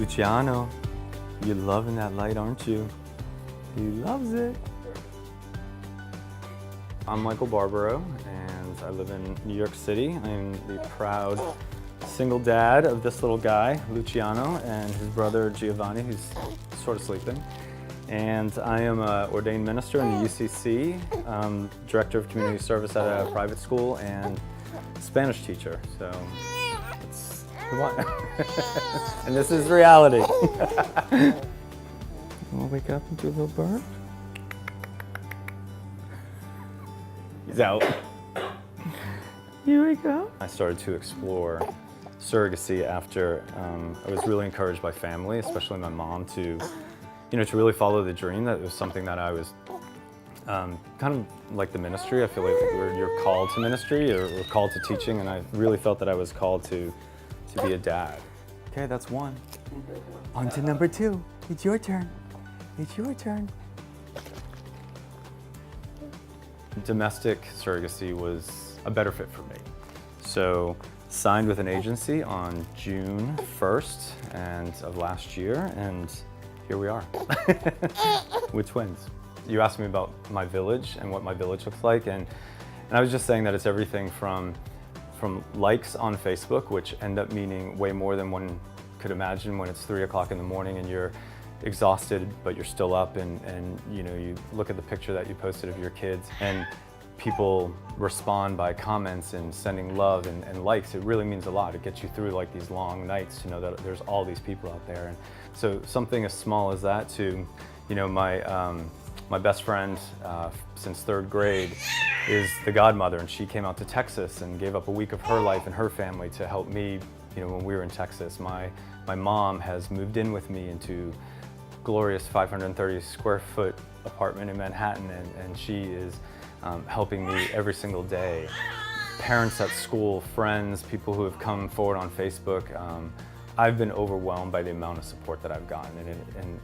Luciano, you're loving that light, aren't you? He loves it. I'm Michael Barbaro, and I live in New York City. I'm the proud single dad of this little guy, Luciano, and his brother Giovanni, who's sort of sleeping. And I am an ordained minister in the UCC, director of community service at a private school, and Spanish teacher. So it's what? And this is reality. You want to wake up and do a little bird? He's out. Here we go. I started to explore surrogacy after I was really encouraged by family, especially my mom, to really follow the dream. That was something that I was kind of like the ministry. I feel like you're called to ministry or called to teaching, and I really felt that I was called to be a dad. Okay, that's one. On to number two. It's your turn. It's your turn. Domestic surrogacy was a better fit for me. So signed with an agency on June 1st of last year, and here we are with twins. You asked me about my village and what my village looks like, and I was just saying that it's everything from likes on Facebook, which end up meaning way more than one could imagine when it's 3 o'clock in the morning and you're exhausted, but you're still up, and you look at the picture that you posted of your kids, and people respond by comments and sending love and likes. It really means a lot. It gets you through like these long nights to know that there's all these people out there. And so something as small as that to, my best friend since 3rd grade is the godmother, and she came out to Texas and gave up a week of her life and her family to help me, when we were in Texas. My mom has moved in with me into glorious 530 square foot apartment in Manhattan, and she is helping me every single day. Parents at school, friends, people who have come forward on Facebook. I've been overwhelmed by the amount of support that I've gotten, and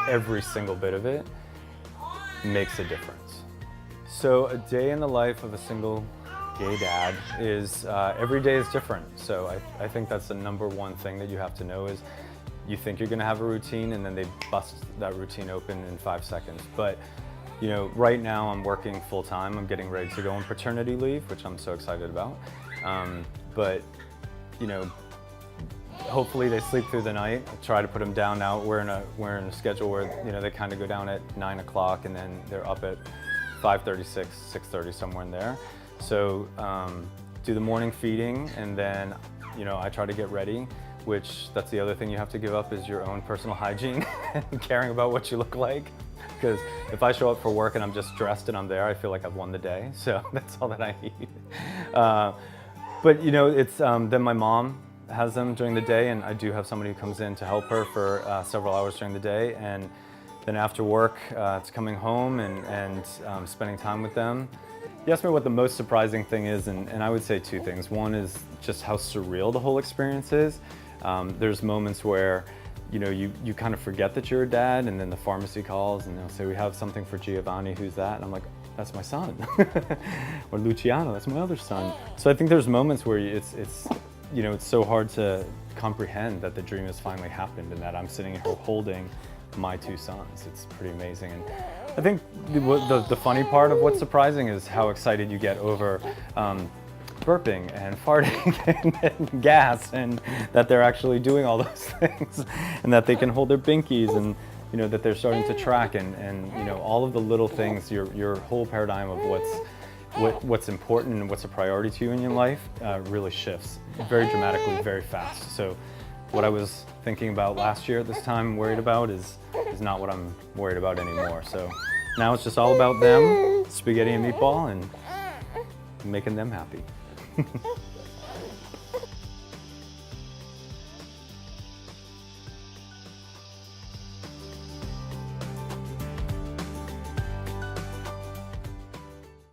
every single bit of it makes a difference. So a day in the life of a single gay dad is, every day is different. So I think that's the number one thing that you have to know is you think you're gonna have a routine, and then they bust that routine open in 5 seconds. But right now I'm working full time. I'm getting ready to go on paternity leave, which I'm so excited about. But hopefully they sleep through the night. I'll try to put them down now. We're in a schedule where they kind of go down at 9 o'clock, and then they're up at 5:36, 6:30, somewhere in there. So do the morning feeding, and then I try to get ready, which that's the other thing you have to give up is your own personal hygiene and caring about what you look like. Because if I show up for work and I'm just dressed and I'm there, I feel like I've won the day. So that's all that I need. But it's then my mom has them during the day, and I do have somebody who comes in to help her for several hours during the day. And then after work, it's coming home and spending time with them. You asked me what the most surprising thing is, and I would say two things. One is just how surreal the whole experience is. There's moments where you kind of forget that you're a dad, and then the pharmacy calls and they'll say, we have something for Giovanni. Who's that? And I'm like, that's my son. Or Luciano, that's my other son. So I think there's moments where it's so hard to comprehend that the dream has finally happened and that I'm sitting here holding my two sons. It's pretty amazing. And I think the funny part of what's surprising is how excited you get over burping and farting and gas, and that they're actually doing all those things, and that they can hold their binkies, and that they're starting to track, and all of the little things. Your whole paradigm of what's important and what's a priority to you in your life really shifts very dramatically, very fast. So what I was thinking about last year at this time, worried about, is not what I'm worried about anymore. So now it's just all about them, spaghetti and meatball, and making them happy.